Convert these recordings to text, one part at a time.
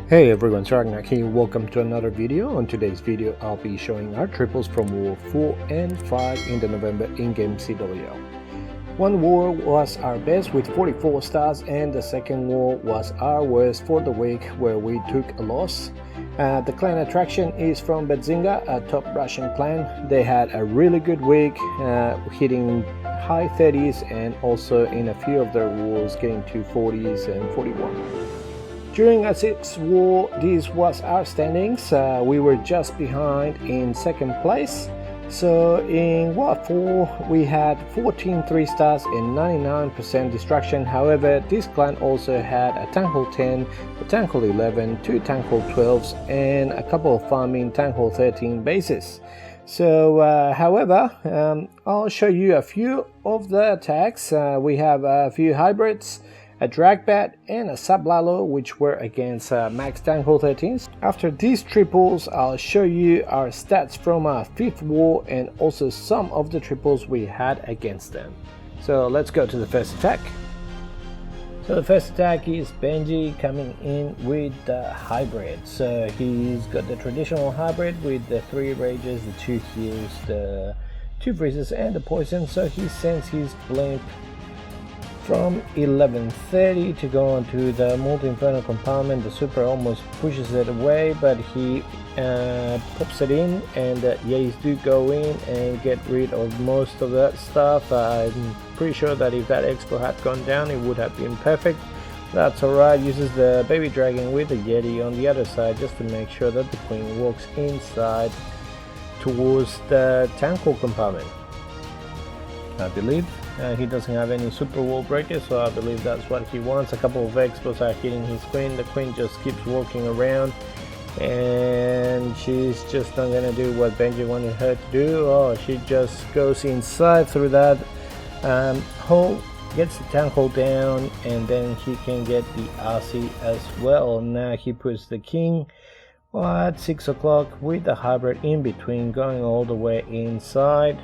Hey everyone, Agnach here. Welcome to another video. On today's video, I'll be showing our triples from War 4 and 5 in the November in-game CWL. One war was our best with 44 stars, and the second war was our worst for the week, where we took a loss. The clan attraction is from Badzinger, a top Russian clan. They had a really good week, hitting high 30s and also in a few of their wars getting to 40s and 41. During a 6 war, this was our standings. We were just behind in second place. So in War 4, we had 14 3 stars and 99% destruction. However, this clan also had a tank hull 10, a tank hull 11, 2 tank hull 12s, and a couple of farming tank hull 13 bases. So, however, I'll show you a few of the attacks. We have a few hybrids, a drag bat and a CWL, which were against max tank hull 13s. After these triples, I'll show you our stats from our 5th war and also some of the triples we had against them. So let's go to the first attack. So the first attack is Benji coming in with the hybrid. So he's got the traditional hybrid with the 3 rages, the 2 heals, the 2 freezes and the poison. So he sends his blimp from 1130 to go on to the multi-inferno compartment. The super almost pushes it away, but he pops it in, and Yetis do go in and get rid of most of that stuff. I'm pretty sure that if that expo had gone down, it would have been perfect. That's alright. Uses the baby dragon with the Yeti on the other side just to make sure that the queen walks inside towards the tank hull compartment. I believe he doesn't have any super wall breakers, so I believe that's what he wants. A couple of expos are hitting his queen. The queen just keeps walking around, and she's just not gonna do what Benji wanted her to do. Oh, she just goes inside through that hole, gets the tank hull down, and then he can get the RC as well. Now he puts the king at 6 o'clock with the hybrid in between, going all the way inside.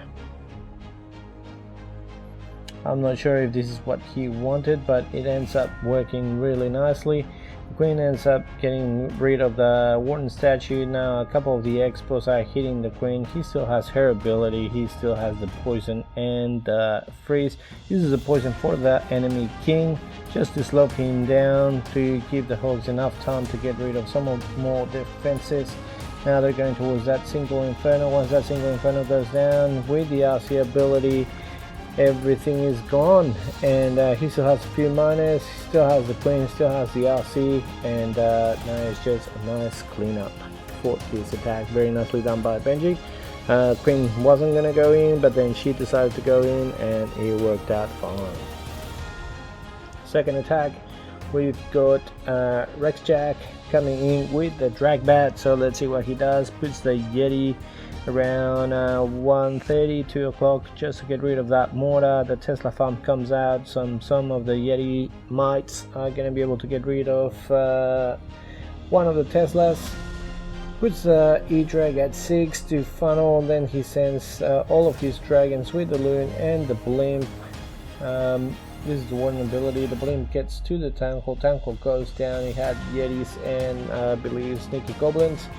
I'm not sure if this is what he wanted, but it ends up working really nicely. The queen ends up getting rid of the warden statue. Now a couple of the expos are hitting the queen. He still has her ability, he still has the poison and the freeze. Uses the poison for the enemy king just to slow him down, to give the hogs enough time to get rid of some of more defenses. Now they're going towards that single inferno. Once that single inferno goes down with the RC ability, everything is gone, and he still has a few miners, still has the queen, still has the RC, and now it's just a nice cleanup for this attack. Very nicely done by Benji. Queen wasn't gonna go in, but then she decided to go in, and it worked out fine. Second attack, we've got Rex Jack coming in with the drag bat. So let's see what he does. Puts the Yeti around 1:30, 2 o'clock, just to get rid of that mortar. The Tesla farm comes out. Some of the Yeti mites are going to be able to get rid of one of the Teslas. Puts the E-Drag at 6 to funnel. Then he sends all of his dragons with the loon and the blimp. This is the warning ability. The blimp gets to the tank hull goes down. He had Yetis and I believe sneaky goblins,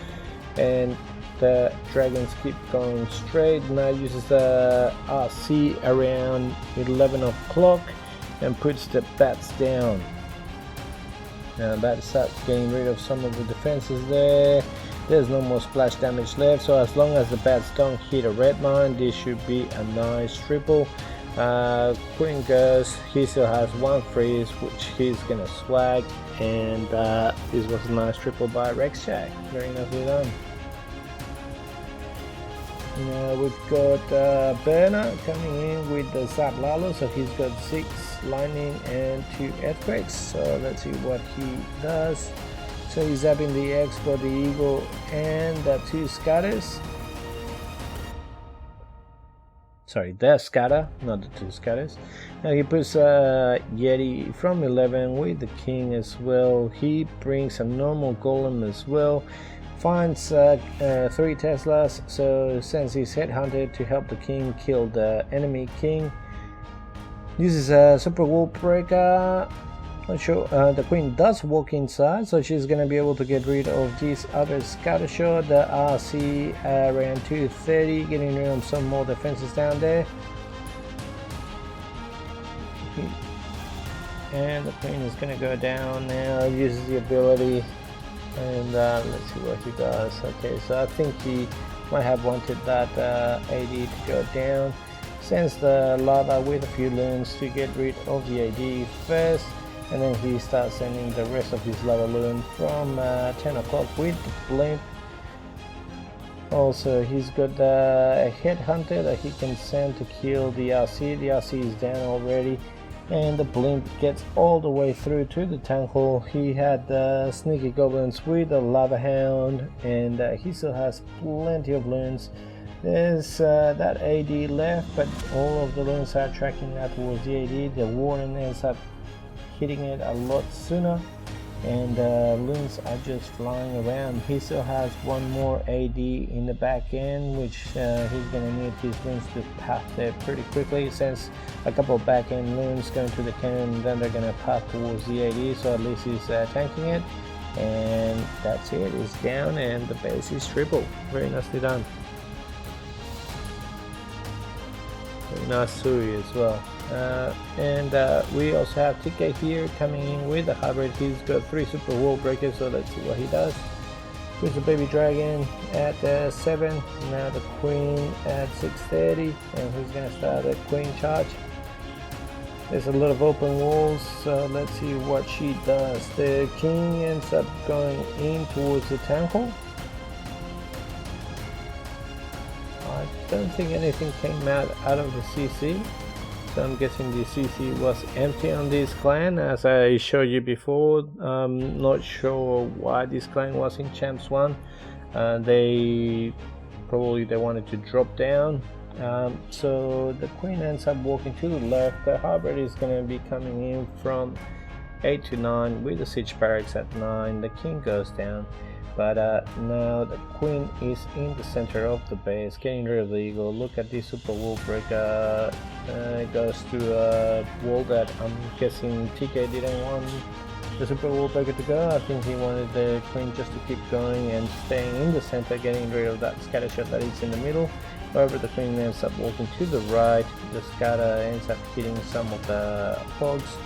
and the dragons keep going straight. Now uses the RC around 11 o'clock and puts the bats down. Now that starts getting rid of some of the defenses there. There's no more splash damage left, so as long as the bats don't hit a red mine, this should be a nice triple. Queen goes, he still has 1 freeze which he's gonna swag, and this was a nice triple by Rex Jack. Very nicely done. Now we've got Burner coming in with the CWL, so he's got 6 lightning and 2 earthquakes. So let's see what he does. So he's zapping the X for the eagle and the 2 scatters. Sorry, the scatter, not the 2 scatters. Now he puts Yeti from 11 with the king as well. He brings a normal golem as well. Finds 3 Teslas, so sends his headhunter to help the king kill the enemy king. Uses a super wall breaker Not sure. The queen does walk inside, so she's gonna be able to get rid of this other scatter shot. The RC around 230, getting rid of some more defenses down there. And the queen is gonna go down now, uses the ability, and let's see what he does. Okay, so I think he might have wanted that AD to go down. Sends the lava with a few loons to get rid of the AD first, and then he starts sending the rest of his lava loon from 10 o'clock with the blimp. Also, he's got a headhunter that he can send to kill the RC. The RC is down already, and the blimp gets all the way through to the tank hall. He had the sneaky goblins with the lava hound, and he still has plenty of loons. There's that AD left, but all of the loons are tracking that towards the AD. The warden ends up hitting it a lot sooner, and loons are just flying around. He still has one more AD in the back end, which he's gonna need his loons to path there pretty quickly. Since a couple of back end loons going to the cannon, then they're gonna path towards the AD, so at least he's tanking it. And that's it, it's down, and the base is triple. Very nicely done. Very nice Sui as well. And we also have TK here coming in with the hybrid. He's got 3 super wall breakers, so let's see what he does. With the baby dragon at 7, now the queen at 6:30, and he's gonna start a queen charge. There's a lot of open walls, so let's see what she does. The king ends up going in towards the temple. I don't think anything came out of the CC. So I'm guessing the CC was empty on this clan, as I showed you before. Not sure why this clan was in Champs 1. They wanted to drop down. So the queen ends up walking to the left. The hybrid is going to be coming in from 8 to 9 with the siege barracks at 9. The king goes down. But now the queen is in the center of the base, getting rid of the eagle. Look at this super wall breaker. It goes to a wall that I'm guessing TK didn't want the super wall breaker to go. I think he wanted the queen just to keep going and staying in the center, getting rid of that scatter shot that is in the middle. However, the queen ends up walking to the right. The scatter ends up hitting some of the hogs,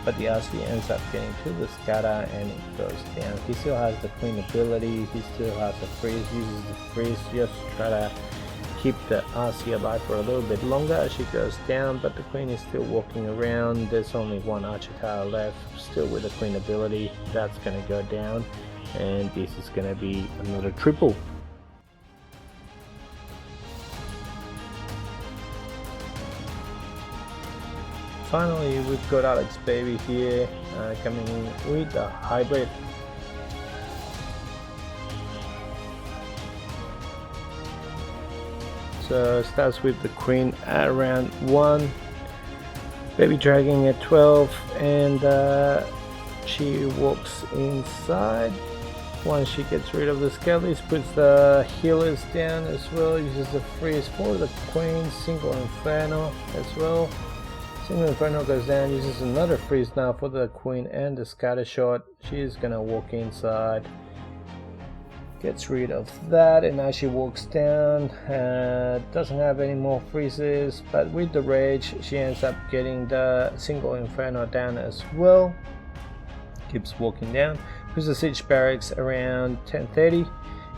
but the RC ends up getting to the scatter and it goes down. He still has the queen ability, he still has the freeze, uses the freeze just to try to keep the RC alive for a little bit longer as she goes down, but the queen is still walking around. There's only one archer tower left, still with the queen ability. That's going to go down, and this is going to be another triple. Finally, we've got Alex Baby here coming in with the hybrid. So starts with the queen at around 1, baby dragon at 12, and she walks inside. Once she gets rid of the skellies, puts the healers down as well, uses the freeze for the queen, single inferno as well. Single inferno goes down, uses another freeze now for the queen and the scatter shot. She's gonna walk inside, gets rid of that, and now she walks down. Doesn't have any more freezes, but with the rage she ends up getting the single inferno down as well. Keeps walking down, puts the siege barracks around 10:30,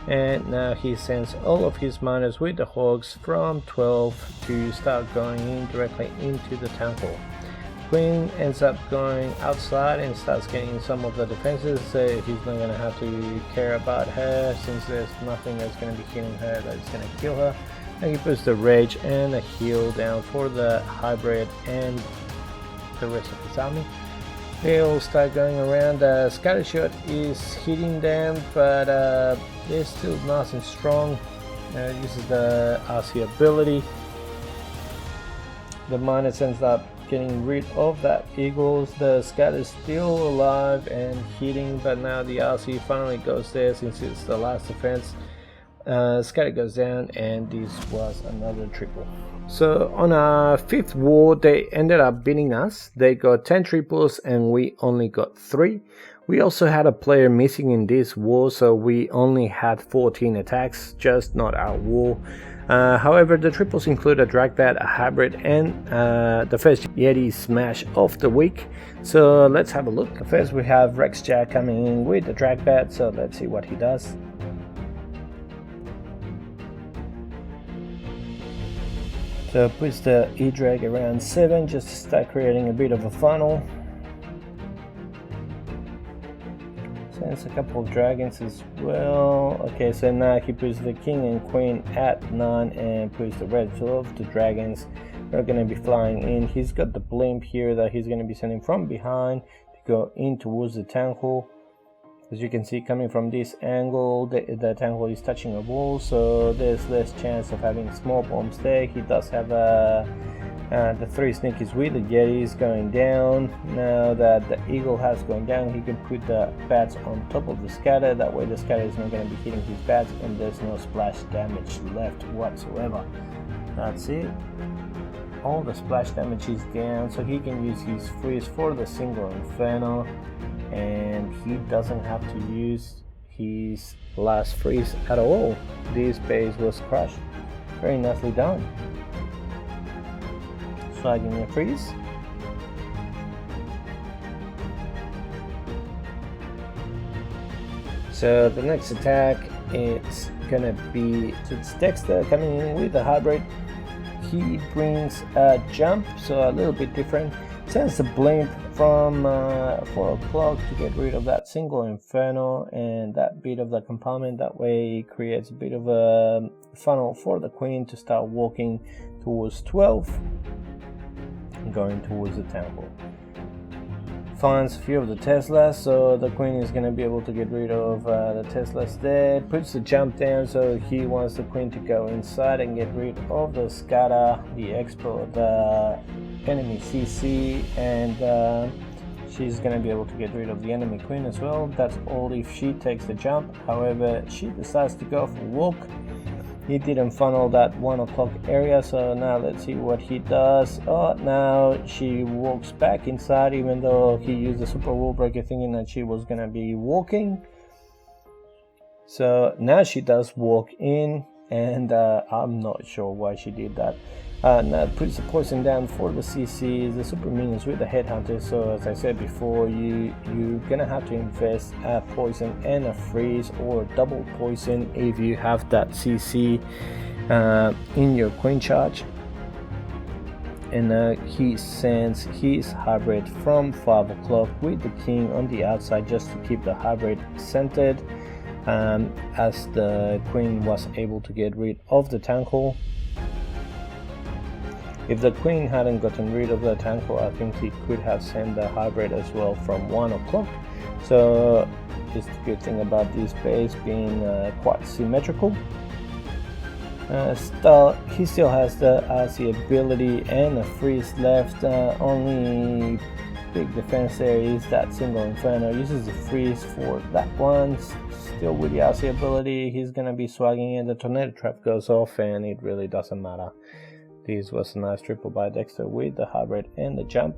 and now he sends all of his miners with the hogs from 12 to start going in directly into the temple. Queen ends up going outside and starts getting some of the defenses, so he's not going to have to care about her since there's nothing that's going to be killing her that's going to kill her. And he puts the rage and a heal down for the hybrid and the rest of his army. They all start going around. The scatter shot is hitting them, but they're still nice and strong. Uses the RC ability. The miners ends up getting rid of that eagles. The scatter is still alive and hitting, but now the RC finally goes there since it's the last defense. Scatter goes down, and this was another triple. So on our 5th war, they ended up beating us. They got 10 triples and we only got 3. We also had a player missing in this war, so we only had 14 attacks, just not our war. However, the triples include a drag bat, a hybrid, and the first Yeti smash of the week. So let's have a look. First we have Rex Jack coming in with the drag bat, so let's see what he does. So puts the E-drag around 7 just to start creating a bit of a funnel. Sends a couple of dragons as well. Okay, so now he puts the king and queen at 9 and puts the red 12. The dragons are going to be flying in. He's got the blimp here that he's going to be sending from behind to go in towards the town hall. As you can see, coming from this angle, the town hall is touching a wall, so there's less chance of having small bombs there. He does have the 3 sneakers with the Yetis going down. Now that the eagle has gone down, he can put the bats on top of the scatter. That way the scatter is not going to be hitting his bats and there's no splash damage left whatsoever. That's it. All the splash damage is down, so he can use his freeze for the single inferno, and he doesn't have to use his last freeze at all. This base was crushed. Very nicely done. Flagging a freeze. So the next attack, it's gonna be, it's Dexter coming in with the hybrid. He brings a jump, so a little bit different. Sends a blimp from 4 o'clock to get rid of that single inferno and that bit of the compartment. That way it creates a bit of a funnel for the queen to start walking towards 12 and going towards the temple. Finds a few of the Teslas, so the queen is going to be able to get rid of the Teslas there. Puts the jump down, so he wants the queen to go inside and get rid of the scatter, the expo, the enemy CC, and she's going to be able to get rid of the enemy queen as well. That's all if she takes the jump. However, she decides to go for walk. He didn't funnel that 1 o'clock area, so now let's see what he does. Oh, now she walks back inside, even though he used the super wall breaker thinking that she was gonna be walking. So now she does walk in, and I'm not sure why she did that. Now puts the poison down for the CCs, the super minions with the headhunters. So as I said before, you're gonna have to invest a poison and a freeze, or double poison if you have that CC in your queen charge. And he sends his hybrid from 5 o'clock with the king on the outside just to keep the hybrid centered, as the queen was able to get rid of the tank hole. If the queen hadn't gotten rid of the tank hole, I think he could have sent the hybrid as well from 1 o'clock. So just a good thing about this base being quite symmetrical. He still has the RC ability and a freeze left. Only big defense there is that single inferno. Uses the freeze for that one. Still with the RC ability, he's gonna be swagging and the tornado trap goes off, and it really doesn't matter. This was a nice triple by Dexter with the hybrid and the jump.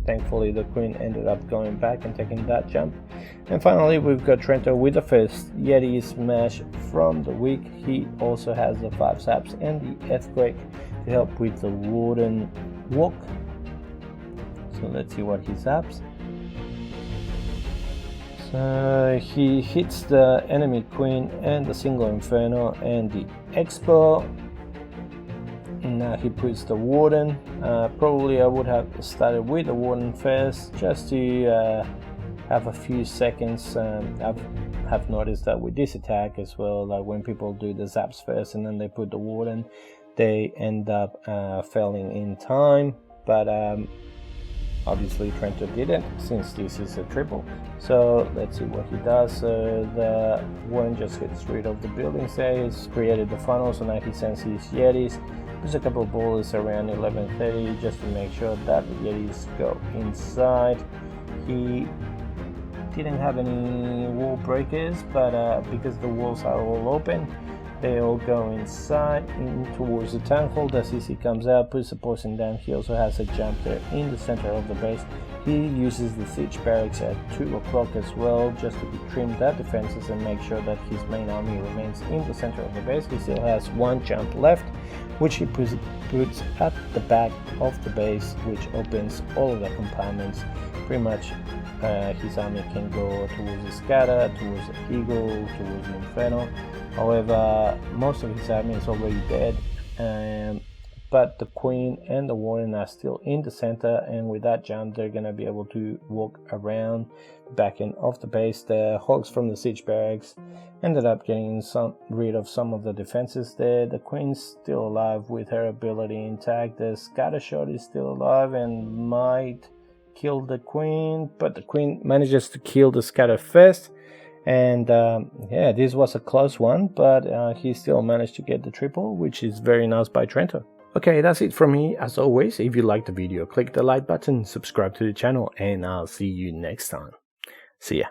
Thankfully the queen ended up going back and taking that jump. And finally we've got Trento with the first Yeti smash from the week. He also has the 5 saps and the earthquake to help with the warden walk. So let's see what he saps. So he hits the enemy queen and the single inferno and the expo. Now he puts the warden. Probably I would have started with the warden first, just to have a few seconds. I've noticed that with this attack as well, like when people do the zaps first and then they put the warden, they end up failing in time. But obviously Trento didn't, since this is a triple. So let's see what he does. So the warden just gets rid of the buildings there. He's created the funnel, so now he sends his Yetis. There's a couple of bullets around 11:30 just to make sure that the Yetis go inside. He didn't have any wall breakers, but because the walls are all open, They all go inside, in towards the town hall. The CC comes out, puts the poison down. He also has a jump there in the center of the base. He uses the siege barracks at 2 o'clock as well, just to trim that defenses and make sure that his main army remains in the center of the base. He still has 1 jump left, which he puts at the back of the base, which opens all of the compartments. Pretty much his army can go towards the Scatter, towards the Eagle, towards the Inferno. However, most of his army is already dead, but the Queen and the Warden are still in the center, and with that jump they're going to be able to walk around the back end of the base. The Hogs from the siege barracks ended up getting rid of some of the defenses there. The Queen's still alive with her ability intact. The Scattershot is still alive and might kill the Queen, but the Queen manages to kill the Scatter first. And yeah, this was a close one, but he still managed to get the triple, which is very nice by Trento. Okay, that's it from me. As always, if you liked the video, click the like button, subscribe to the channel, and I'll see you next time. See ya.